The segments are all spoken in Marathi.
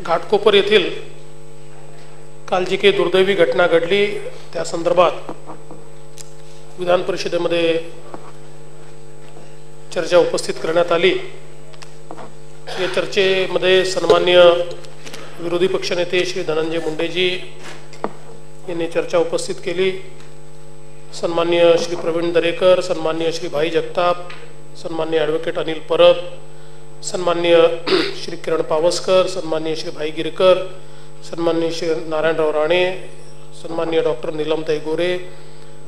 घाटकोपर येथील काल जी काही दुर्दैवी घटना घडली त्या संदर्भात विधान परिषदेमध्ये चर्चा उपस्थित करण्यात आली। या चर्चेमध्ये सन्माननीय विरोधी पक्षनेते श्री धनंजय मुंडेजी यांनी चर्चा उपस्थित केली। सन्माननीय श्री प्रवीण दरेकर, सन्माननीय श्री भाई जगताप, सन्माननीय ॲडव्होकेट अनिल परब, सन्माननीय श्री किरण पावसकर, सन्माननीय श्री भाई गिरकर, सन्माननीय श्री नारायणराव राणे, सन्माननीय डॉक्टर नीलमताई गोरे,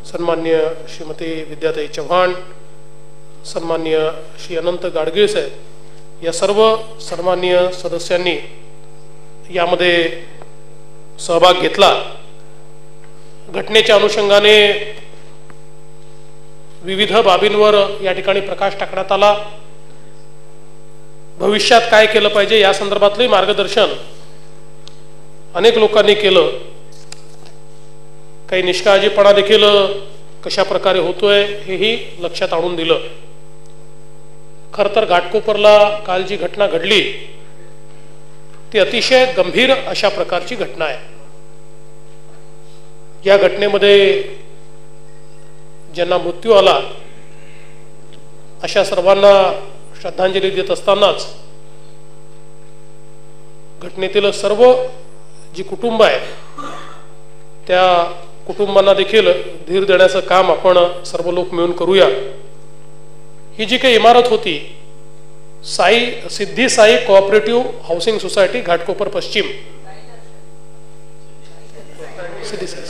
सन्माननीय श्रीमती विद्याताई चव्हाण, सन्माननीय श्री अनंत गाडगीळ साहेब, या सर्व सन्माननीय सदस्यांनी यामध्ये सहभाग घेतला। घटनेच्या अनुषंगाने विविध बाबींवर या ठिकाणी प्रकाश टाकण्यात आला। भविष्यात काय केलं पाहिजे या संदर्भातले मार्गदर्शन अनेक लोकांनी केलं। काही निष्काळजीपणा देखील कशा प्रकारे होतोय हेही लक्षात आणून दिलं। खरं तर घाटकोपरला काल जी घटना घडली ती अतिशय गंभीर अशा प्रकारची घटना आहे। या घटनेमध्ये ज्यांना मृत्यू आला अशा सर्वांना श्रद्धांजली देत असतानाच घटनेतील सर्व जी कुटुंब आहेत त्या कुटुंबांना देखील धीर देण्याचं काम आपण सर्व लोक मिळून करूया। ही जी काही इमारत होती Siddhi Sai cooperative housing society Ghatkopar पश्चिम, सिद्धी साई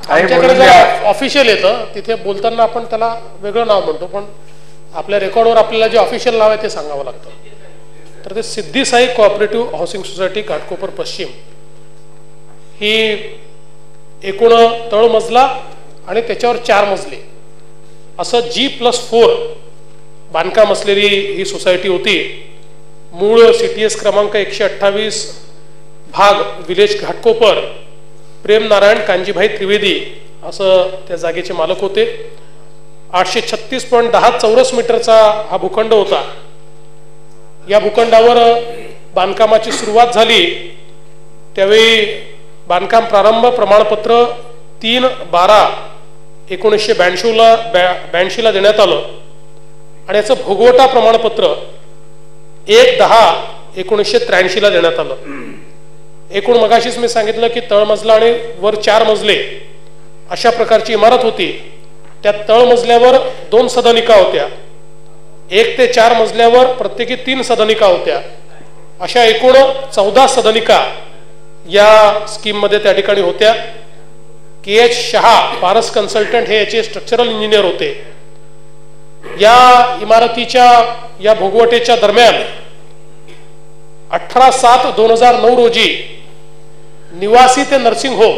आमच्याकडे ऑफिशियल येतं तिथे बोलताना आपण त्याला वेगळं नाव म्हणतो, पण आपल्या रेकॉर्डवर आपल्याला जे ऑफिशियल नाव आहे ते सांगावं लागतं। तर ते Siddhi Sai cooperative housing society Ghatkopar पश्चिम ही एकूण तळमजला आणि त्याच्यावर 4 मजले असं G+4 बांधकाम असलेली ही सोसायटी होती। मूळ CTS क्रमांक 128 भाग विलेज घाटकोपर, प्रेम नारायण कांजीभाई त्रिवेदी असं त्या जागेचे मालक होते। 836.10 चौरस मीटरचा हा भूखंड होता। या भूखंडावर बांधकामाची सुरुवात झाली त्यावेळी बांधकाम प्रारंभ प्रमाणपत्र 3/12/1982 ला देण्यात आलं आणि याचं भोगवटा प्रमाणपत्र 1/10/1983 ला देण्यात आलं। एकूण मगाशीच मी सांगितलं की तळमजला आणि वर 4 मजले अशा प्रकारची इमारत होती। त्या तळमजल्यावर 2 सदनिका होत्या, 1 ते 4 मजल्यावर प्रत्येकी 3 सदनिका होत्या। अशा एकूण 14 सदनिका या स्कीम मध्ये त्या ठिकाणी होत्या। KH शहा पारस कन्सल्टंट हे याचे स्ट्रक्चरल इंजिनियर होते। या इमारतीच्या या भोगवटेच्या दरम्यान 18/7/2009 रोजी निवासी ते नर्सिंग होम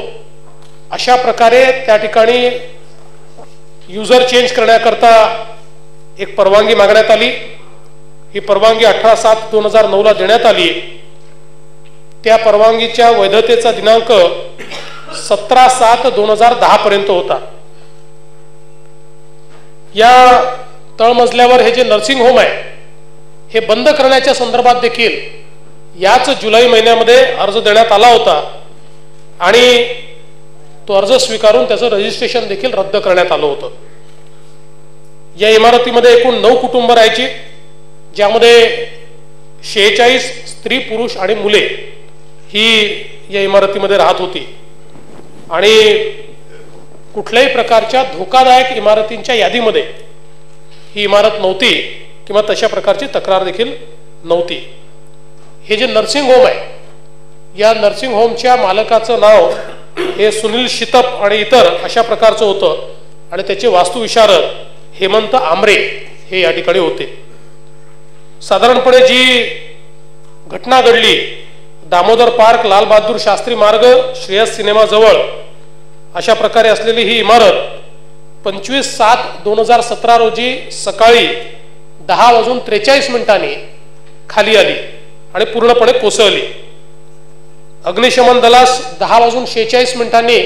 अशा प्रकारे त्या ठिकाणी युजर चेंज करण्याकरता एक परवानगी मागण्यात आली। ही परवानगी 18/7/2009 ला देण्यात आली। त्या परवानगीच्या वैधतेचा दिनांक 17/7/2010 पर्यंत होता। या तळमजल्यावर हे जे नर्सिंग होम आहे हे बंद करण्याच्या संदर्भात देखील याच जुलै महिन्यामध्ये अर्ज देण्यात आला होता आणि तो अर्ज स्वीकारून त्याचं रजिस्ट्रेशन देखील रद्द करण्यात आलं होतं। या इमारतीमध्ये एकूण 9 कुटुंब राहायची, ज्यामध्ये 46 स्त्री, पुरुष आणि मुले ही या इमारतीमध्ये राहत होती आणि कुठल्याही प्रकारच्या धोकादायक इमारतींच्या यादीमध्ये ही इमारत नव्हती किंवा तशा प्रकारची तक्रार देखील नव्हती। हे जे नर्सिंग होम आहे या नर्सिंग होमच्या मालकाचं नाव हे सुनील शितप आणि इतर अशा प्रकारचं होतं आणि त्याचे वास्तुविशारद हेमंत आमरे हे या ठिकाणी होते। साधारणपणे जी घटना घडली दामोदर पार्क, लाल बहादूर शास्त्री मार्ग, श्रेयस सिनेमा जवळ अशा प्रकारे असलेली ही इमारत 25/7/2017 रोजी सकाळी 10:43 खाली आली आणि पूर्णपणे कोसळली। अग्निशमन दलास 10:46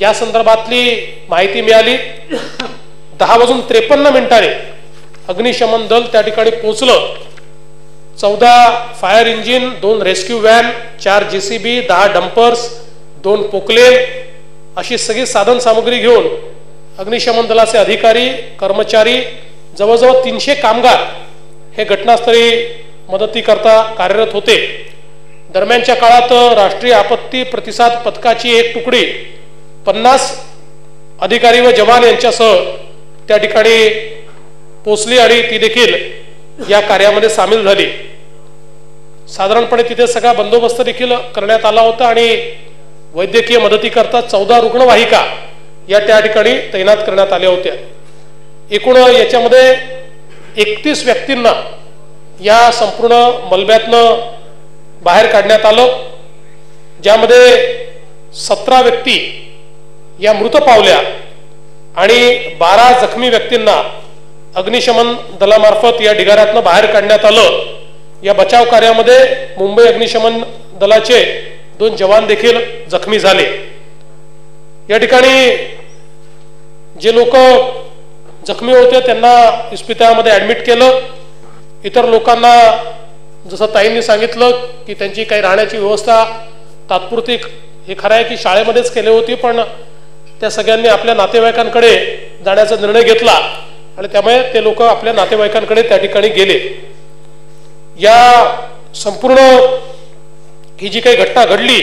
या संदर्भातली माहिती मिळाली। 10:53 अग्निशमन दल त्या ठिकाणी पोहोचलं. 14 fire engine, 2 rescue van, 4 JCB, 10 dumpers, 2 Poclain अशी सगळी साधन सामग्री घेऊन अग्निशमन दलाचे अधिकारी, कर्मचारी, जवळजवळ 300 कामगार हे घटनास्थळी मदतीकरता कार्यरत होते. दरम्यानच्या काळात राष्ट्रीय आपत्ती प्रतिसाद पथकाची एक तुकडी 50 अधिकारी व जवान यांच्यासह त्या ठिकाणी पोहोचली आणि ती देखील या कार्यामध्ये सामील झाली. साधारणपणे तिथे सगळा बंदोबस्त देखील करण्यात आला होता आणि वैद्यकीय मदतीकरता 14 रुग्णवाहिका या त्या ठिकाणी तैनात करण्यात आल्या होत्या. एकूण याच्यामध्ये 31 व्यक्तींना या संपूर्ण मलब्यातनं बाहेर काढण्यात आलं, ज्यामध्ये 17 व्यक्ती या मृत पावल्या आणि 12 जखमी व्यक्तींना अग्निशमन दलामार्फत या ढिगाऱ्यातनं बाहेर काढण्यात आलं. या बचाव कार्यामध्ये मुंबई अग्निशमन दलाचे 2 जवान देखील जखमी झाले. या ठिकाणी जे लोक जखमी होते त्यांना इस्पितळामध्ये ऍडमिट केलं. इतर लोकांना जसं ताईंनी सांगितलं की त्यांची काही राहण्याची व्यवस्था तात्पुरती, हे खरं आहे की शाळेमध्येच केली होती, पण त्या सगळ्यांनी आपल्या नातेवाईकांकडे जाण्याचा निर्णय घेतला आणि त्यामुळे ते लोक आपल्या नातेवाईकांकडे त्या ठिकाणी गेले. या संपूर्ण ही जी काही घटना घडली,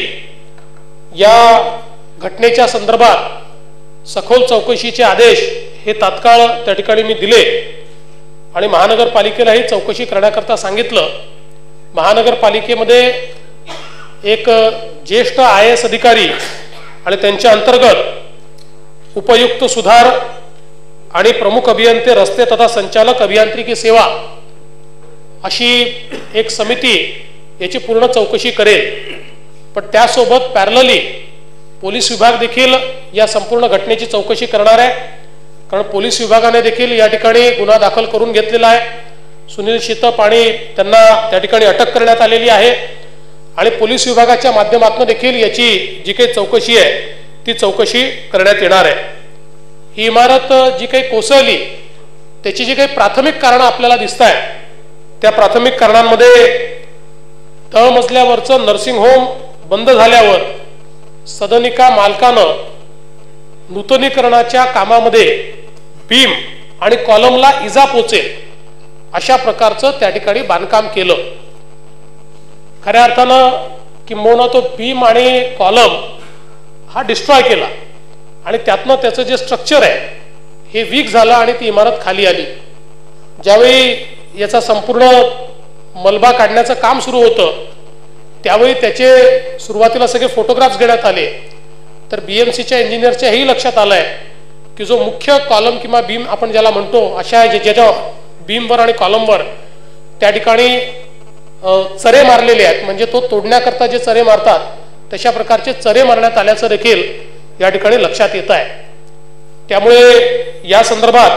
या घटनेच्या संदर्भात सखोल चौकशीचे आदेश हे तात्काळ त्या ठिकाणी मी दिले आणि महानगरपालिकेलाही चौकशी करण्याकरता सांगितलं. महानगरपालिकेमध्ये एक ज्येष्ठ IAS अधिकारी आणि त्यांच्या अंतर्गत उपयुक्त सुधार आणि प्रमुख अभियंते रस्ते तथा संचालक अभियांत्रिकी सेवा अशी एक समिती याची पूर्ण चौकशी करेल. पण त्यासोबत पॅरलली पोलीस विभाग देखील या संपूर्ण घटनेची चौकशी करणार आहे, कारण पोलीस विभागाने देखील या ठिकाणी गुन्हा दाखल करून घेतलेला आहे. सुनील शितप आणि त्यांना त्या ठिकाणी अटक करण्यात आलेली आहे आणि पोलीस विभागाच्या माध्यमातून देखील याची जी काही चौकशी आहे ती चौकशी करण्यात येणार आहे. ही इमारत जी काही कोसळली त्याची जी काही प्राथमिक कारणं आपल्याला दिसत आहेत, त्या प्राथमिक कारणांमध्ये तळमजल्यावरचं नर्सिंग होम बंद झाल्यावर सदनिका मालकानं नूतनीकरणाच्या कामामध्ये बीम आणि कॉलमला इजा पोचेल अशा प्रकारचं त्या ठिकाणी बांधकाम केलं. खऱ्या अर्थानं किंबहुना तो बीम आणि कॉलम हा डिस्ट्रॉय केला आणि त्यातनं त्याचं जे स्ट्रक्चर आहे हे वीक झालं आणि ती इमारत खाली आली. ज्यावेळी याचा संपूर्ण मलबा काढण्याचं काम सुरू होतं त्यावेळी त्याचे सुरुवातीला सगळे फोटोग्राफ्स घेण्यात आले, तर BMCच्या इंजिनियरच्याही लक्षात आलंय की जो मुख्य कॉलम किंवा बीम आपण ज्याला म्हणतो अशा ज्याच्या बीमवर आणि कॉलमवर त्या ठिकाणी चरे मारलेले आहेत, म्हणजे तो तोडण्याकरता जे चरे मारतात तशा प्रकारचे चरे मारण्यात आल्याचं देखील या ठिकाणी लक्षात येत आहे. त्यामुळे या संदर्भात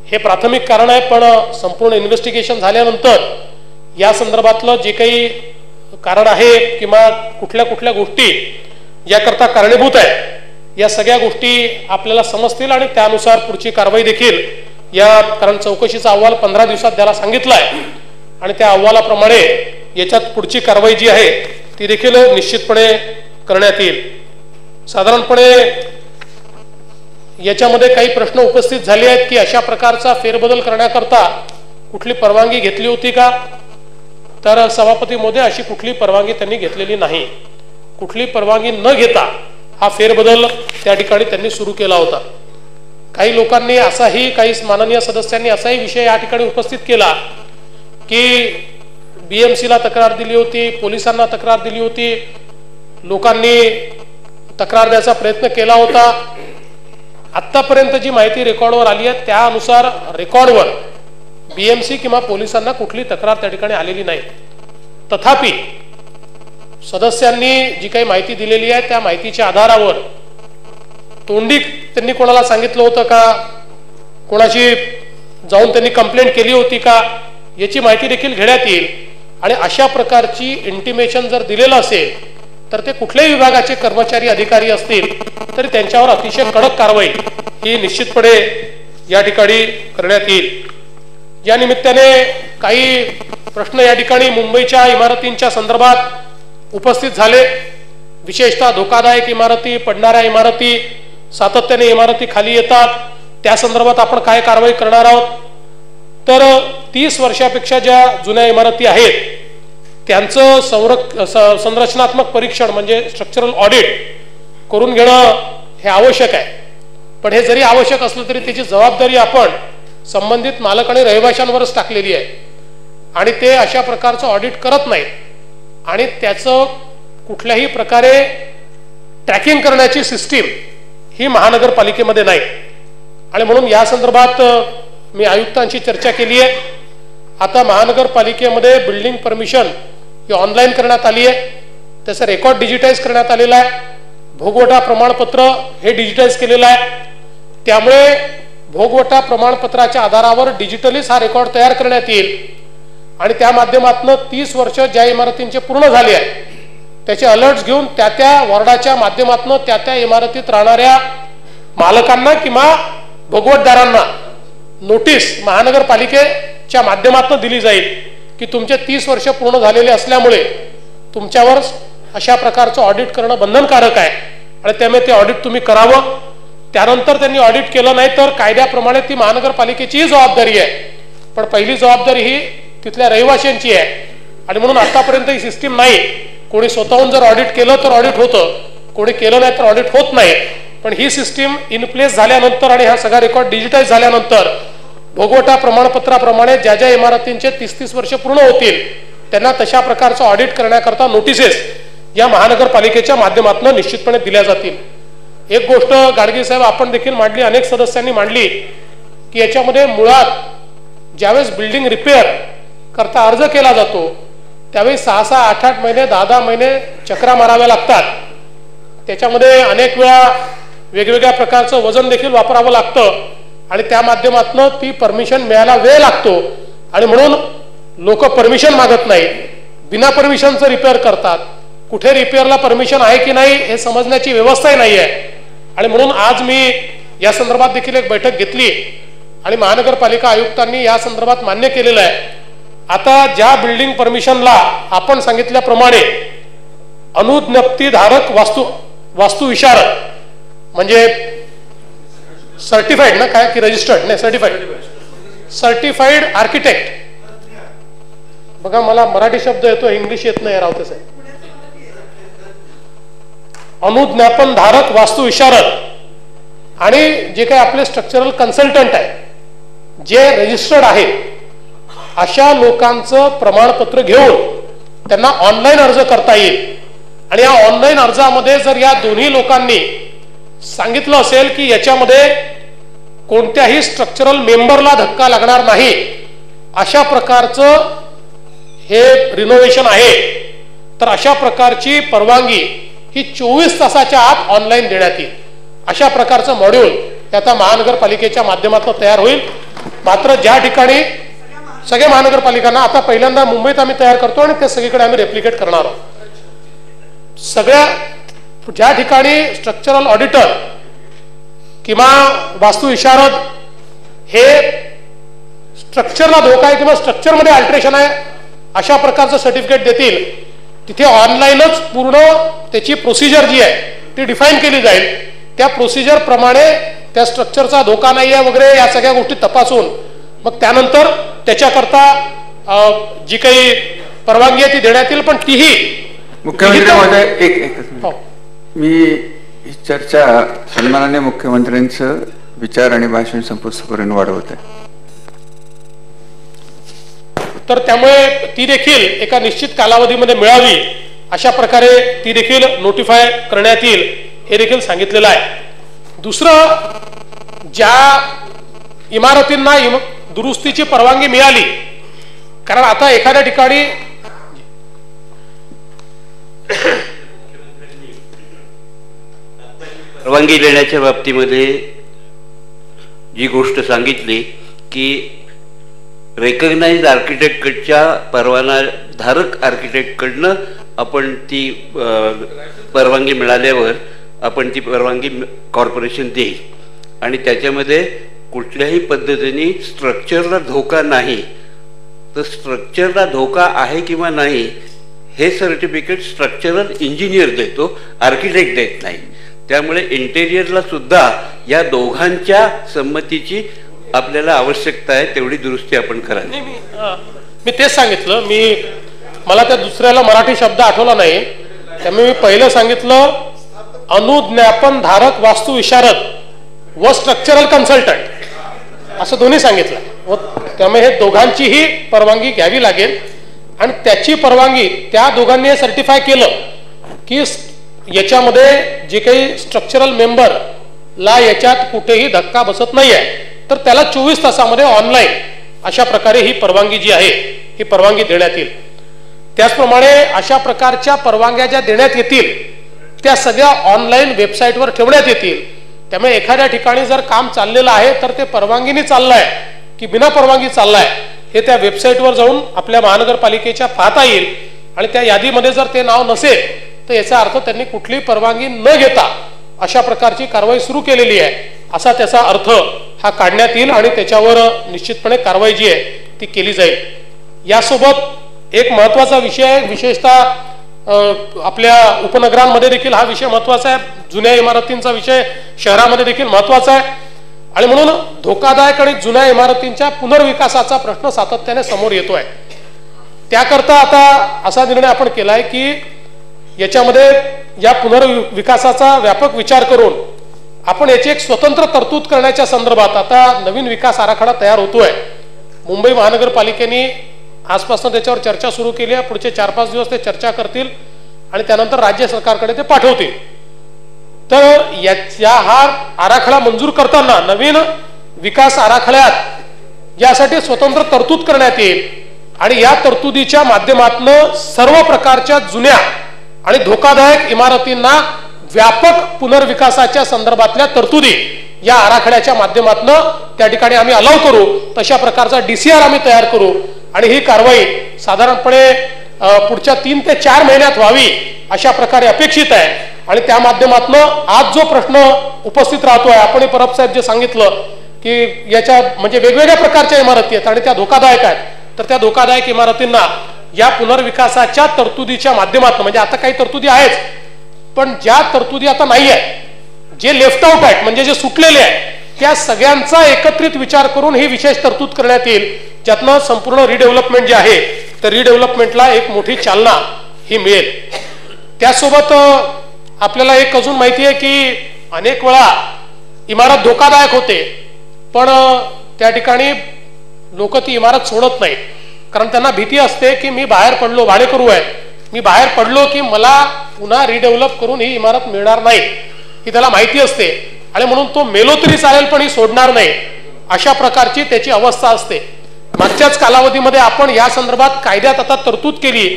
हे प्राथमिक कारण आहे, पण संपूर्ण इन्व्हेस्टिगेशन झाल्यानंतर या संदर्भातलं जे काही कारण आहे किंवा कुठल्या कुठल्या गोष्टी याकरता कारणीभूत आहे या सगळ्या गोष्टी आपल्याला समजतील आणि त्यानुसार पुढची कारवाई देखील या, कारण चौकशीचा अहवाल 15 दिवसात द्यायला सांगितला आहे आणि त्या अहवालाप्रमाणे याच्यात पुढची कारवाई जी आहे ती देखील निश्चितपणे करण्यात येईल. साधारणपणे याच्यामध्ये काही प्रश्न उपस्थित झाले आहेत की अशा प्रकारचा फेरबदल करण्याकरता कुठली परवानगी घेतली होती का, तर सभापती महोदय अशी कुठली परवानगी त्यांनी घेतलेली नाही. कुठली परवानगी न घेता हा फेरबदल त्या ठिकाणी त्यांनी सुरू केला होता. काही लोकांनी असाही, काही माननीय सदस्यांनी असाही विषय या ठिकाणी उपस्थित केला की BMCला तक्रार दिली होती, पोलिसांना तक्रार दिली होती, लोकांनी तक्रार द्यायचा प्रयत्न केला होता. आतापर्यंत जी माहिती रेकॉर्डवर आली आहे त्यानुसार रेकॉर्डवर BMC किंवा पोलिसांना कुठली तक्रार त्या ठिकाणी आलेली नाही. तथापि सदस्यांनी जी काही माहिती दिलेली आहे त्या माहितीच्या आधारावर तोंडी त्यांनी कोणाला सांगितलं होतं का, कोणाची जाऊन त्यांनी कंप्लेंट केली होती का, याची माहिती देखील घेण्यात येईल. आणि अशा प्रकारची इंटिमेशन जर दिलेलं असेल तर ते कुठल्याही विभागाचे कर्मचारी अधिकारी असतील तरी त्यांच्यावर अतिशय कडक कारवाई ही निश्चितपणे या ठिकाणी करण्यात येईल. या निमित्ताने काही प्रश्न या ठिकाणी मुंबईच्या इमारतींच्या संदर्भात उपस्थित झाले, विशेषतः धोकादायक इमारती, पडणाऱ्या इमारती, सातत्याने इमारती खाली येतात, त्या संदर्भात आपण काय कारवाई करणार आहोत. तर 30 वर्षापेक्षा ज्या जुन्या इमारती आहेत त्यांचं संरचनात्मक परीक्षण म्हणजे स्ट्रक्चरल ऑडिट करून घेणं हे आवश्यक आहे. पण हे जरी आवश्यक असलं तरी त्याची जबाबदारी आपण संबंधित मालक आणि रहिवाशांवरच टाकलेली आहे आणि ते अशा प्रकारचं ऑडिट करत नाहीत आणि त्याचं कुठल्याही प्रकारे ट्रॅकिंग करण्याची सिस्टीम ही महानगरपालिकेमध्ये नाही. आणि म्हणून या संदर्भात मी आयुक्तांशी चर्चा केली आहे. आता महानगरपालिकेमध्ये बिल्डिंग परमिशन ही ऑनलाईन करण्यात आली आहे, त्याचा रेकॉर्ड डिजिटाईज करण्यात आलेला आहे, भोगवटा प्रमाणपत्र हे डिजिटाईज केलेलं आहे. त्यामुळे भोगवटा प्रमाणपत्राच्या आधारावर डिजिटलीच हा रेकॉर्ड तयार करण्यात येईल आणि त्या माध्यमातून 30 वर्ष ज्या इमारतींचे पूर्ण झाले आहे त्याचे अलर्ट्स घेऊन त्या वॉर्डाच्या माध्यमातून त्या इमारतीत राहणाऱ्या मालकांना किंवा भोगवटदारांना नोटीस महानगरपालिकेच्या माध्यमातून दिली जाईल की तुमचे 30 वर्ष पूर्ण झालेले असल्यामुळे तुमच्यावर अशा प्रकारचं ऑडिट करणं बंधनकारक आहे आणि त्यामुळे ते ऑडिट तुम्ही करावं. त्यानंतर त्यांनी ऑडिट केलं नाही तर कायद्याप्रमाणे ती महानगरपालिकेचीही जबाबदारी आहे, पण पहिली जबाबदारी ही तिथल्या रहिवाशांची आहे. आणि म्हणून आतापर्यंत ही सिस्टीम नाही. कोणी स्वतःहून जर ऑडिट केलं तर ऑडिट होतं, कोणी केलं नाही तर ऑडिट होत नाही. पण ही सिस्टीम इन प्लेस झाल्यानंतर आणि हा सगळा रेकॉर्ड डिजिटाईज झाल्यानंतर भोगवटा प्रमाणपत्राप्रमाणे ज्या ज्या इमारतींचे 30-30 वर्ष पूर्ण होतील त्यांना तशा प्रकारचं ऑडिट करण्याकरता नोटिसेस या महानगरपालिकेच्या माध्यमातून निश्चितपणे दिल्या जातील. एक गोष्ट गाडगे साहेब आपण देखील मांडली, अनेक सदस्यांनी मांडली की याच्यामध्ये मुळात ज्यावेळेस बिल्डिंग रिपेअर करता अर्ज केला जातो त्यावेळी 6-6, 8-8 महिने, 10-10 महिने चक्रा माराव्या लागतात. त्याच्यामध्ये अनेक वेळा वेगवेगळ्या प्रकारचं वजन देखील वापरावं लागतं आणि त्या माध्यमातून ती परमिशन मिळायला वेळ लागतो आणि म्हणून लोक परमिशन मागत नाही, बिना परमिशनचं रिपेअर करतात. कुठे रिपेअरला परमिशन आहे की नाही हे समजण्याची व्यवस्थाही नाही आहे. आणि म्हणून आज मी या संदर्भात देखील एक बैठक घेतली आणि महानगरपालिका आयुक्तांनी या संदर्भात मान्य केलेलं आहे. आता ज्या बिल्डिंग परमिशनला आपण सांगितल्याप्रमाणे अनुज्ञप्तीधारक वास्तुविशारद म्हणजे सर्टिफाईड ना काय की रजिस्टर्ड नाही सर्टिफाईड आर्किटेक्ट, बघा मला मराठी शब्द येतो इंग्लिश येत नाही रावते साहेब, अनुज्ञापन धारक वास्तुविशारद आणि जे काही आपले स्ट्रक्चरल कन्सल्टंट आहे जे रजिस्टर्ड आहेत अशा लोकांचं प्रमाणपत्र घेऊन त्यांना ऑनलाईन अर्ज करता येईल. आणि या ऑनलाईन अर्जामध्ये जर या दोन्ही लोकांनी सांगितलं असेल की याच्यामध्ये कोणत्याही स्ट्रक्चरल मेंबरला धक्का लागणार नाही अशा प्रकारचं हे रिनोव्हेशन आहे तर अशा प्रकारची परवानगी ही 24 तासाच्या आत ऑनलाईन देण्यात येईल. अशा प्रकारचं मॉड्यूल आता महानगरपालिकेच्या माध्यमातून तयार होईल. मात्र ज्या ठिकाणी सगळ्या महानगरपालिकांना आता पहिल्यांदा मुंबईत आम्ही तयार करतो आणि ते सगळीकडे आम्ही रेप्लिकेट करणार आहोत. सगळ्या ज्या ठिकाणी स्ट्रक्चरल ऑडिटर किंवा वास्तुविशारद हे स्ट्रक्चरला धोका आहे किंवा स्ट्रक्चरमध्ये अल्टरेशन आहे अशा प्रकारचं सर्टिफिकेट देतील तिथे ऑनलाईनच पूर्ण त्याची प्रोसिजर जी आहे ती डिफाईन केली जाईल. त्या प्रोसिजर प्रमाणे त्या स्ट्रक्चरचा धोका नाही आहे वगैरे या सगळ्या गोष्टी तपासून मग त्यानंतर त्याच्याकरता जी काही परवानगी आहे ती देण्यात येईल. पण तीही मुख्यमंत्री महोदय मी ही चर्चा सन्माननीय मुख्यमंत्र्यांचं विचार आणि भाषण संपुष्टपर्यंत वाढवत आहे. तर त्यामुळे ती देखील एका निश्चित कालावधीमध्ये मिळावी अशा प्रकारे ती देखील नोटिफाय करण्यात येईल हे देखील सांगितलेलं आहे. दुसरं, ज्या इमारतींना दुरुस्तीची परवानगी मिळाली, कारण आता एखाद्या ठिकाणी परवानगी देण्याच्या बाबतीमध्ये जी गोष्ट सांगितली की रेकग्नाइज आर्किटेक्टच्या परवाना धारक आर्किटेक्टकडनं आपण ती परवानगी मिळाल्यावर आपण ती परवानगी कॉर्पोरेशन देईल आणि त्याच्यामध्ये कुठल्याही पद्धतीने स्ट्रक्चरला धोका नाही, तर स्ट्रक्चरला धोका आहे किंवा नाही हे सर्टिफिकेट स्ट्रक्चरल इंजिनियर देतो, आर्किटेक्ट देत नाही. त्यामुळे इंटेरियरला सुद्धा या दोघांच्या संमतीची आपल्याला आवश्यकता आहे, तेवढी दुरुस्ती आपण करा. मी तेच सांगितलं, मला त्या दुसऱ्याला मराठी शब्द आठवला नाही, त्यामुळे मी पहिलं सांगितलं अनुज्ञापन धारक वास्तू विशारद व स्ट्रक्चरल कन्सल्टंट असं दोन्ही सांगितलं. व त्यामुळे हे दोघांचीही परवानगी घ्यावी लागेल आणि त्याची परवानगी त्या दोघांनी सर्टिफाय केलं की याच्यामध्ये जे काही स्ट्रक्चरल मेंबरला याच्यात कुठेही धक्का बसत नाही आहे, तर त्याला 24 तासामध्ये ऑनलाईन अशा प्रकारे ही परवानगी जी आहे ही परवानगी देण्यात येईल. त्याचप्रमाणे अशा प्रकारच्या परवानग्या ज्या देण्यात येतील त्या सगळ्या ऑनलाईन वेबसाईटवर ठेवण्यात येतील. त्यामुळे एखाद्या ठिकाणी जर काम चाललेलं आहे तर ते परवानगीने चाललंय की बिना परवानगी चाललंय हे त्या वेबसाईटवर जाऊन आपल्या महानगरपालिकेच्या पाहता येईल. आणि त्या यादीमध्ये जर ते नाव नसेल तर याचा अर्थ त्यांनी कुठलीही परवानगी न घेता अशा प्रकारची कारवाई सुरू केलेली आहे असा त्याचा अर्थ हा काढण्यात येईल आणि त्याच्यावर निश्चितपणे कारवाई जी आहे ती केली जाईल. यासोबत एक महत्वाचा विषय, विशेषतः आपल्या उपनगरांमध्ये देखील हा विषय महत्वाचा आहे, जुन्या इमारतींचा विषय शहरामध्ये देखील महत्वाचा आहे. आणि म्हणून धोकादायक आणि जुन्या इमारतींच्या पुनर्विकासाचा प्रश्न सातत्याने समोर येतोय. त्याकरता आता असा निर्णय आपण केलाय की याच्यामध्ये या पुनर्विकासाचा व्यापक विचार करून आपण याची एक स्वतंत्र तरतूद करण्याच्या संदर्भात आता नवीन विकास आराखडा तयार होतोय. मुंबई महानगरपालिकेने आजपासून त्याच्यावर चर्चा सुरू केली आहे. पुढचे 4-5 दिवस ते चर्चा करतील आणि त्यानंतर राज्य सरकारकडे ते पाठवतील. तर या हा आराखडा मंजूर करताना नवीन विकास आराखड्यात यासाठी स्वतंत्र तरतूद करण्यात येईल आणि या तरतुदीच्या माध्यमातून सर्व प्रकारच्या जुन्या आणि धोकादायक इमारतींना व्यापक पुनर्विकासाच्या संदर्भातल्या तरतुदी या आराखड्याच्या माध्यमातून त्या ठिकाणी आम्ही अलाव करू. तशा प्रकारचा DCR आम्ही तयार करू आणि ही कारवाई साधारणपणे पुढच्या 3 ते 4 महिन्यात व्हावी अशा प्रकारे अपेक्षित आहे. आणि त्या माध्यमातून आज जो प्रश्न उपस्थित राहतोय, आपण परब साहेब जे सांगितलं की याच्या म्हणजे वेगवेगळ्या प्रकारच्या इमारती आहेत आणि त्या धोकादायक आहेत, तर त्या धोकादायक इमारतींना या पुनर्विकासाच्या तरतुदीच्या माध्यमातून, म्हणजे आता काही तरतुदी आहेच पण ज्या तरतुदी आता नाही आहे, जे लेफ्ट आउट आहेत म्हणजे जे सुटलेले आहेत, त्या सगळ्यांचा एकत्रित विचार करून ही विशेष तरतूद करण्यात येईल, ज्यातनं संपूर्ण रिडेव्हलपमेंट जे आहे तर रिडेव्हलपमेंटला एक मोठी चालना ही मिळेल. त्यासोबत आपल्याला एक अजून माहिती आहे की अनेक वेळा इमारत धोकादायक होते पण त्या ठिकाणी लोक ती इमारत सोडत नाही, कारण त्यांना भीती असते की मी बाहेर पडलो, भाडेकरू आहे, मी बाहेर पडलो की मला पुन्हा रिडेव्हलप करून ही इमारत मिळणार नाही ही त्याला माहिती असते आणि म्हणून तो मेलो तरी चालेल पण ही सोडणार नाही अशा प्रकारची त्याची अवस्था असते. मागच्याच कालावधीमध्ये आपण या संदर्भात कायद्यात आता तरतूद केली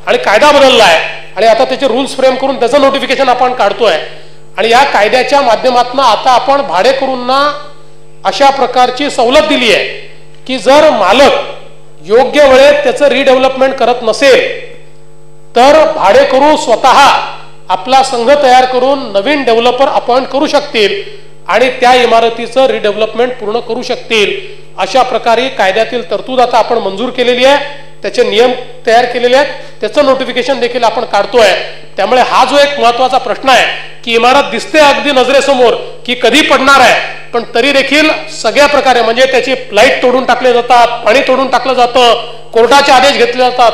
आणि कायदा बदलला आहे आणि आता त्याचे रूल्स फ्रेम करून त्याचं नोटिफिकेशन आपण काढतोय आणि या कायद्याच्या माध्यमातून आता आपण भाडेकरूंना अशा प्रकारची सवलत दिली आहे की जर मालक योग्य वेळेत त्याचं रिडेव्हलपमेंट करत नसेल तर भाडेकरू स्वतः आपला संघ तयार करून नवीन डेव्हलपर अपॉइंट करू शकतील आणि त्या इमारतीचं रिडेव्हलपमेंट पूर्ण करू शकतील. अशा प्रकारे कायद्यातील तरतूद आता आपण मंजूर केलेली आहे, त्याचे नियम तयार केलेले आहेत, त्याचं नोटिफिकेशन देखील आपण काढतोय. त्यामुळे हा जो एक महत्वाचा प्रश्न आहे की इमारत दिसते अगदी नजरेसमोर की कधी पडणार आहे, पण तरी देखील सगळ्या प्रकारे म्हणजे त्याची लाईट तोडून टाकले जातात, पाणी तोडून टाकलं जातं, कोर्टाचे आदेश घेतले जातात,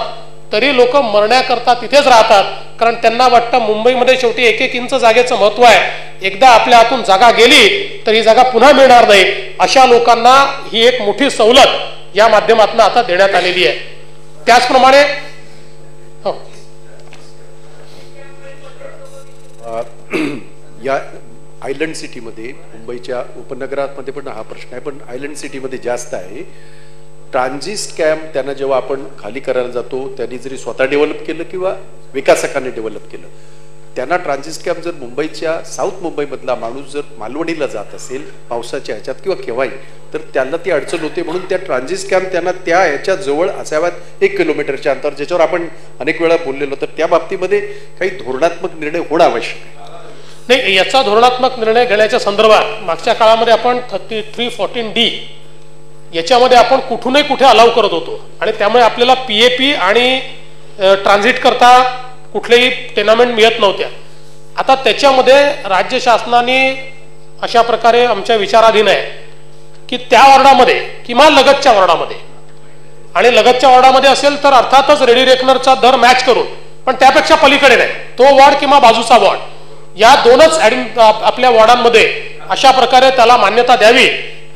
तरी लोक मरण्याकरता तिथेच राहतात, कारण त्यांना वाटतं मुंबईमध्ये शेवटी 1-1 इंच जागेचं महत्व आहे, एकदा आपल्या हातून जागा गेली तर ही जागा पुन्हा मिळणार नाही. अशा लोकांना ही एक मोठी सवलत या माध्यमातून आता देण्यात आलेली आहे. त्याचप्रमाणे या आयलंड सिटीमध्ये मुंबईच्या उपनगरामध्ये पण हा प्रश्न आहे, पण आयलंड सिटीमध्ये जास्त आहे. ट्रान्झिस्ट कॅम्प त्यांना जेव्हा आपण खाली करायला जातो त्यांनी जरी स्वतः डेव्हलप केलं किंवा विकासकांनी डेव्हलप केलं, त्यांना ट्रान्झिस्ट कॅम्प जर मुंबईच्या साऊथ मुंबईमधला माणूस जर मालवणीला जात असेल पावसाच्या ह्याच्यात किंवा केव्हाही, तर त्यांना ती अडचण होते. म्हणून त्या ट्रान्झिस्ट कॅम्प त्यांना त्या ह्याच्या जवळ असाव्यात 1 किलोमीटरच्या अंतर, ज्याच्यावर आपण अनेक वेळा बोललेलो. तर त्या बाबतीमध्ये काही धोरणात्मक निर्णय होणं आवश्यक आहे. नाही, याचा धोरणात्मक निर्णय घेण्याच्या संदर्भात मागच्या काळामध्ये आपण 3314D याच्यामध्ये आपण कुठूनही कुठे अलाव करत होतो आणि त्यामुळे आपल्याला PAP आणि ट्रान्झिट करता कुठलेही टेनामेंट मिळत नव्हत्या. आता त्याच्यामध्ये राज्य शासनाने अशा प्रकारे आमच्या विचाराधीन आहे की त्या वॉर्डामध्ये किंवा लगतच्या वॉर्डामध्ये, आणि लगतच्या वॉर्डामध्ये असेल तर अर्थातच रेडी रेकनरचा दर मॅच करून, पण त्यापेक्षा पलीकडे नाही, तो वॉर्ड किंवा बाजूचा वॉर्ड या दोनच आपल्या वॉर्डांमध्ये अशा प्रकारे त्याला मान्यता द्यावी.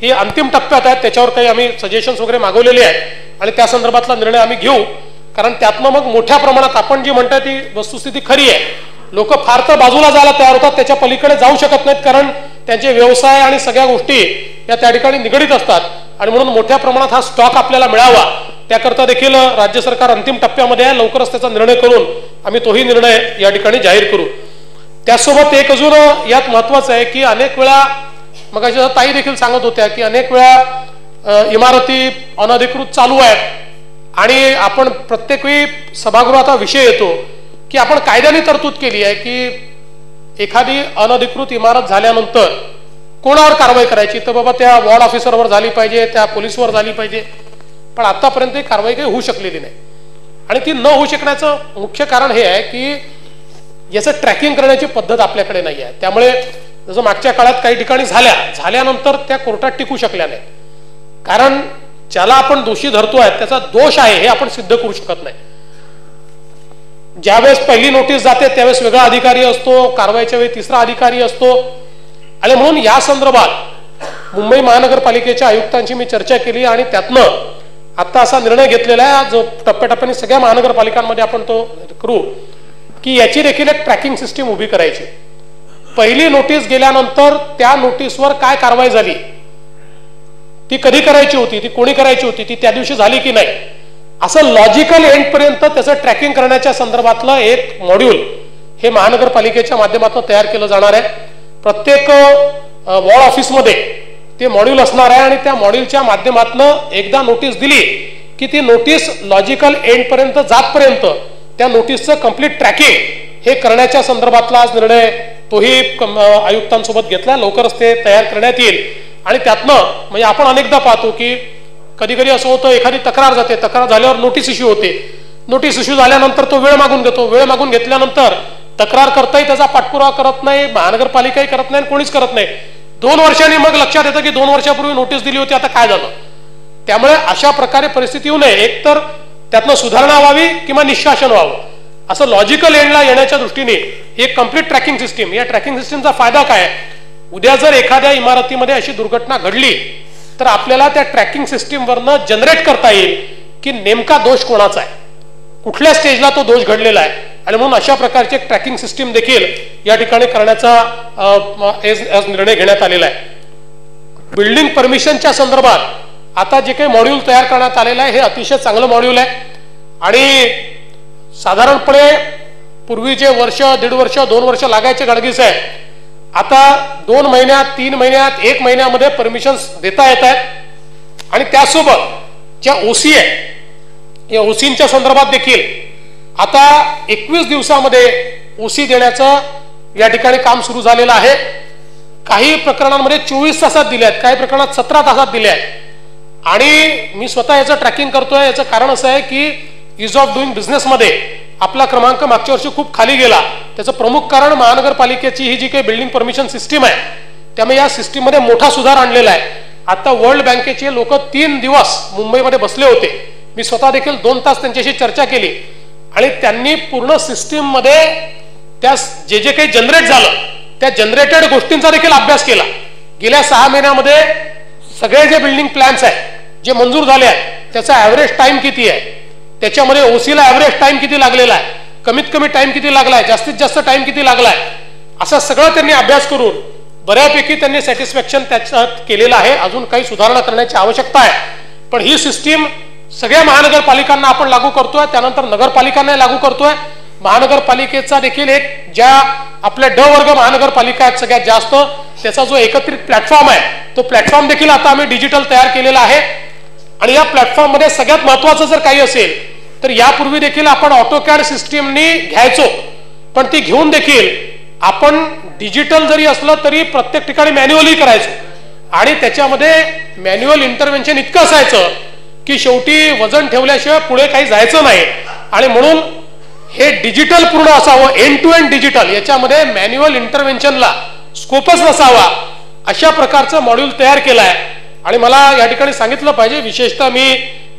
ही अंतिम टप्प्यात आहे, त्याच्यावर काही आम्ही सजेशन्स वगैरे मागवलेले आहेत आणि त्या संदर्भातला निर्णय आम्ही घेऊ. कारण त्यातनं मग मोठ्या प्रमाणात आपण जी म्हणताय ती वस्तुस्थिती खरी आहे, लोक फार तर बाजूला जायला तयार होतात, त्याच्या पलीकडे जाऊ शकत नाहीत, कारण त्यांचे व्यवसाय आणि सगळ्या गोष्टी या त्या ठिकाणी निगडीत असतात आणि म्हणून मोठ्या प्रमाणात हा स्टॉक आपल्याला मिळावा त्याकरता देखील राज्य सरकार अंतिम टप्प्यामध्ये आहे. लवकरच त्याचा निर्णय करून आम्ही तोही निर्णय या ठिकाणी जाहीर करू. त्यासोबत एक अजून यात महत्वाचं आहे की अनेक वेळा, मग ताई देखील सांगत होत्या की अनेक वेळा इमारती अनधिकृत चालू आहेत आणि आपण प्रत्येक वेळी सभागृहात हा विषय येतो की आपण कायद्याने तरतूद केली आहे की एखादी अनधिकृत इमारत झाल्यानंतर कोणावर कारवाई करायची, तर बाबा त्या वॉर्ड ऑफिसरवर झाली पाहिजे, त्या पोलिसवर झाली पाहिजे, पण आतापर्यंत कारवाई काही होऊ शकलेली नाही. आणि ती न होऊ शकण्याचं मुख्य कारण हे आहे की याचं ट्रॅकिंग करण्याची पद्धत आपल्याकडे नाही आहे. त्यामुळे जसं मागच्या काळात काही ठिकाणी झाल्यानंतर त्या कोर्टात टिकू शकल्या नाहीत, कारण ज्याला आपण दोषी धरतोय त्याचा दोष आहे हे आपण सिद्ध करू शकत नाही. ज्यावेळेस पहिली नोटीस जाते त्यावेळेस वेगळा अधिकारी असतो, कारवाईच्या वेळी तिसरा अधिकारी असतो. आणि म्हणून या संदर्भात मुंबई महानगरपालिकेच्या आयुक्तांची मी चर्चा केली आणि त्यातनं आता असा निर्णय घेतलेला आहे जो टप्प्याटप्प्याने सगळ्या महानगरपालिकांमध्ये आपण तो करू की याची देखील एक ट्रॅकिंग सिस्टीम उभी करायची. पहिली नोटीस गेल्यानंतर त्या नोटीसवर काय कारवाई झाली, ती कधी करायची होती, ती कोणी करायची होती, ती त्या दिवशी झाली की नाही, असं लॉजिकल एंड पर्यंत त्याचं ट्रॅकिंग करण्याच्या संदर्भातलं एक मॉड्यूल हे महानगरपालिकेच्या माध्यमातून तयार केलं जाणार आहे. प्रत्येक वॉर्ड ऑफिसमध्ये ते मॉड्यूल असणार आहे आणि त्या मॉड्यूलच्या माध्यमातून एकदा नोटीस दिली की ती नोटीस लॉजिकल एंड पर्यंत जातपर्यंत त्या नोटीसचं कंप्लीट ट्रॅकिंग हे करण्याच्या संदर्भातला आज निर्णय तोही आयुक्तांसोबत घेतला. लवकरच ते तयार करण्यात येईल आणि त्यातनं म्हणजे आपण अनेकदा पाहतो की कधी कधी असं होतं, एखादी तक्रार जाते, तक्रार झाल्यावर नोटीस इश्यू होते, नोटीस इश्यू झाल्यानंतर तो वेळ मागून घेतो, वेळ मागून घेतल्यानंतर तक्रार करताही त्याचा पाठपुरावा करत नाही, महानगरपालिकाही करत नाही, कोणीच करत नाही. 2 वर्षांनी मग लक्षात येतं की 2 वर्षापूर्वी नोटीस दिली होती, आता काय झालं. त्यामुळे अशा प्रकारे परिस्थिती येऊ नये, एकतर त्यातनं सुधारणा व्हावी किंवा निष्कासन व्हावं, असं लॉजिकल एंडला येण्याच्या दृष्टीने एक कंप्लीट ट्रॅकिंग सिस्टीम. या ट्रॅकिंग सिस्टीमचा फायदा काय, उद्या जर एखाद्या इमारतीमध्ये अशी दुर्घटना घडली तर आपल्याला त्या ट्रॅकिंग सिस्टीमवरनं जनरेट करता येईल की नेमका दोष कोणाचा आहे, कुठल्या स्टेजला तो दोष घडलेला आहे. आणि म्हणून अशा प्रकारची एक ट्रॅकिंग सिस्टीम देखील या ठिकाणी करण्याचा निर्णय घेण्यात आलेला आहे. बिल्डिंग परमिशनच्या संदर्भात आता जे काही मॉड्यूल तयार करण्यात आलेलं आहे हे अतिशय चांगलं मॉड्यूल आहे आणि साधारणपणे पूर्वी जे वर्ष, 1.5 वर्ष, 2 वर्ष लागायचे गडगीस आहे, आता 2 महिन्यात, 3 महिन्यात, 1 महिन्यामध्ये परमिशन देता येत आहेत. आणि त्यासोबत ज्या OC आहे या OCच्या संदर्भात देखील आता 21 दिवसामध्ये OC देण्याचं या ठिकाणी काम सुरू झालेलं आहे. काही प्रकरणांमध्ये 24 तासात दिले आहेत, काही प्रकरणात 17 तासात दिले आहेत. आणि मी स्वतः याचं ट्रॅकिंग करतोय. याचं कारण असं आहे की इज ऑफ डुईंग बिझनेसमध्ये आपला क्रमांक मागच्या वर्षी खूप खाली गेला. त्याचं प्रमुख कारण महानगरपालिकेची ही जी काही बिल्डिंग परमिशन सिस्टीम आहे, त्यामुळे या सिस्टीममध्ये मोठा सुधार आणलेला आहे. आता वर्ल्ड बँकेचे लोक 3 दिवस मुंबईमध्ये बसले होते. मी स्वतः देखील 2 तास त्यांच्याशी चर्चा केली आणि त्यांनी पूर्ण सिस्टीम मध्ये त्या जे काही जनरेट झालं त्या जनरेटेड गोष्टींचा देखील अभ्यास केला. गेल्या 6 महिन्यामध्ये सगळे जे बिल्डिंग प्लॅन्स आहेत जे मंजूर झाले आहेत त्याचा ऍव्हरेज टाइम किती आहे, त्याच्यामध्ये OCला ऍव्हरेज टाइम किती लागलेला आहे, कमीत कमी टाइम किती लागलाय, जास्तीत जास्त टाइम किती लागलाय, असं सगळं त्यांनी अभ्यास करून बऱ्यापैकी त्यांनी सॅटिस्फॅक्शन त्याच्यात केलेलं आहे. अजून काही सुधारणा करण्याची आवश्यकता आहे, पण ही सिस्टीम सगळ्या महानगरपालिकांना आपण लागू करतोय, त्यानंतर नगरपालिकांना लागू करतोय. महानगरपालिकेचा देखील एक ज्या आपल्या ड वर्ग महानगरपालिका आहेत सगळ्यात जास्त, त्याचा जो एकत्रित प्लॅटफॉर्म आहे तो प्लॅटफॉर्म देखील आता आम्ही डिजिटल तयार केलेला आहे. आणि या प्लॅटफॉर्म मध्ये सगळ्यात महत्वाचं जर काही असेल तर यापूर्वी देखील आपण ऑटोकॅड सिस्टीमनी घ्यायचो, पण ती घेऊन देखील आपण डिजिटल जरी असलं तरी प्रत्येक ठिकाणी मॅन्युअली करायचो आणि त्याच्यामध्ये मॅन्युअल इंटरव्हेन्शन इतकं असायचं की शेवटी वजन ठेवल्याशिवाय पुढे काही जायचं नाही. आणि म्हणून हे डिजिटल पूर्ण असावं, एंड टू एंड डिजिटल, याच्यामध्ये मॅन्युअल इंटरव्हेन्शनला स्कोपच नसावा अशा प्रकारचं मॉड्यूल तयार केलं आहे. आणि मला या ठिकाणी सांगितलं पाहिजे, विशेषतः मी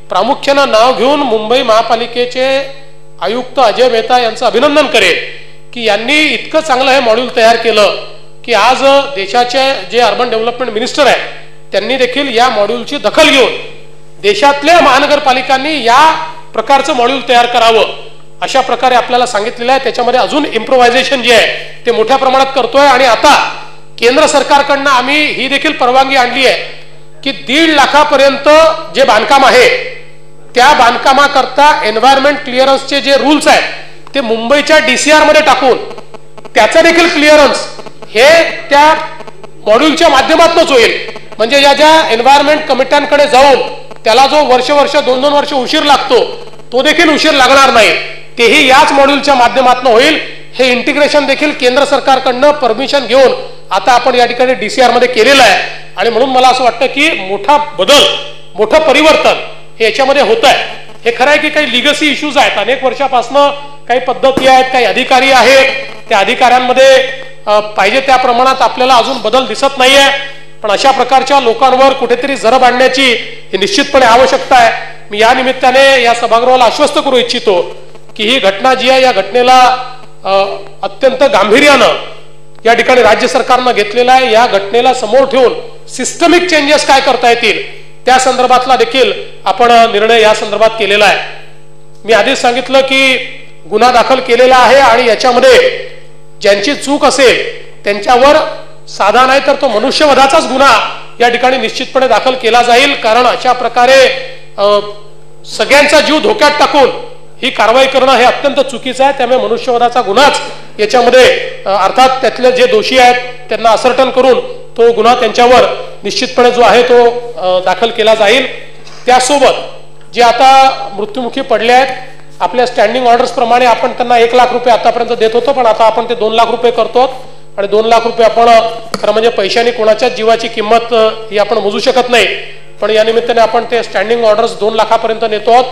प्रामुख्यानं नाव घेऊन मुंबई महापालिकेचे आयुक्त अजय मेहता यांचं अभिनंदन करेन की यांनी इतकं चांगलं हे मॉड्यूल तयार केलं की आज देशाचे जे अर्बन डेव्हलपमेंट मिनिस्टर आहेत त्यांनी देखील या मॉड्यूलची दखल घेऊन देशातल्या महानगरपालिकांनी या प्रकारचं मॉड्यूल तयार करावं अशा प्रकारे आपल्याला सांगितलेलं आहे. त्याच्यामध्ये अजून इम्प्रोव्हायझेशन जे आहे ते मोठ्या प्रमाणात करतोय. आणि आता केंद्र सरकारकडनं आम्ही ही देखील परवानगी आणली आहे की 1.5 लाखापर्यंत जे बांधकाम आहे त्या बांधकामाकरता एन्व्हायरमेंट क्लिअरन्सचे जे रूल्स आहेत ते मुंबईच्या DCR मध्ये टाकून त्याचा देखील क्लिअरन्स हे त्या मॉड्यूलच्या माध्यमातूनच होईल. म्हणजे या ज्या एन्व्हायरमेंट कमिट्यांकडे जाऊन त्याला जो वर्ष 2-2 वर्ष उशीर लागतो तो देखील उशीर लागणार नाही, तेही याच मॉड्यूलच्या माध्यमातून होईल. हे इंटिग्रेशन देखील केंद्र सरकारकडनं परमिशन घेऊन आता आपण या ठिकाणी DCR मध्ये केलेलं आहे. आणि म्हणून मला असं वाटतं की मोठा बदल, मोठं परिवर्तन हे याच्यामध्ये होत आहे. हे खरं आहे की काही लिगसी इश्यूज आहेत, अनेक वर्षापासून काही पद्धती आहेत, काही अधिकारी आहेत, त्या अधिकाऱ्यांमध्ये पाहिजे त्या प्रमाणात आपल्याला अजून बदल दिसत नाहीये. पण अशा प्रकारच्या लोकांवर कुठेतरी जरब आणण्याची ही निश्चितपणे आवश्यकता आहे. मी या निमित्ताने या सभागृहाला आश्वस्त करू इच्छितो की ही घटना जी आहे या घटनेला अत्यंत गांभीर्यानं या ठिकाणी राज्य सरकारनं घेतलेला आहे. या घटनेला समोर ठेवून सिस्टमिक चेंजेस काय करता येतील त्या संदर्भातला देखील आपण निर्णय या संदर्भात केलेला आहे. मी आधीच सांगितलं की गुन्हा दाखल केलेला आहे आणि याच्यामध्ये ज्यांची चूक असेल त्यांच्यावर साधा नाही तर तो मनुष्यवधाचाच गुन्हा या ठिकाणी निश्चितपणे दाखल केला जाईल. कारण अशा प्रकारे सगळ्यांचा जीव धोक्यात टाकून ही कारवाई करणं हे अत्यंत चुकीचं आहे. त्यामुळे मनुष्यवधाचा गुन्हाच याच्यामध्ये अर्थात त्यातले जे दोषी आहेत त्यांना असर्टन करून तो गुन्हा त्यांच्यावर निश्चितपणे जो आहे तो दाखल केला जाईल. त्यासोबत जे आता मृत्युमुखी पडले आहेत आपल्या स्टँडिंग ऑर्डर्स प्रमाणे आपण त्यांना 1 लाख रुपये आतापर्यंत देत होतो, पण आता आपण ते 2 लाख रुपये करतो आणि 2 लाख रुपये आपण खरं म्हणजे पैशाने कोणाच्याच जीवाची किंमत ही आपण मोजू शकत नाही. पण या निमित्ताने आपण ते स्टँडिंग ऑर्डर्स 2 लाखापर्यंत नेतो आहोत.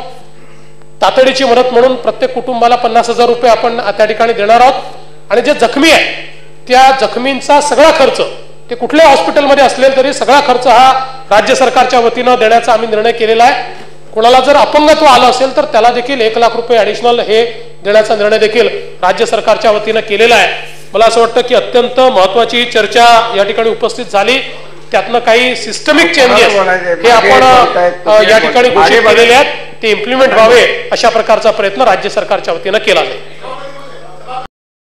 तातडीची मदत म्हणून प्रत्येक कुटुंबाला 50,000 रुपये आपण त्या ठिकाणी देणार आहोत. आणि जे जखमी आहे त्या जखमींचा सगळा खर्च ते कुठल्याही हॉस्पिटलमध्ये असलेल तरी सगळा खर्च हा राज्य सरकारच्या वतीनं देण्याचा आम्ही निर्णय केलेला आहे. कोणाला जर अपंगत्व आलं असेल तर त्याला देखील 1 लाख रुपये ॲडिशनल हे देण्याचा निर्णय देखील राज्य सरकारच्या वतीनं केलेला आहे. मला असं वाटतं की अत्यंत महत्वाची चर्चा या ठिकाणी उपस्थित झाली. त्यातनं काही सिस्टमिक चेंजेस हे आपण या ठिकाणी घोषित केलेले आहेत ते इम्प्लिमेंट व्हावे अशा प्रकारचा प्रयत्न राज्य सरकारच्या वतीनं केला जाईल.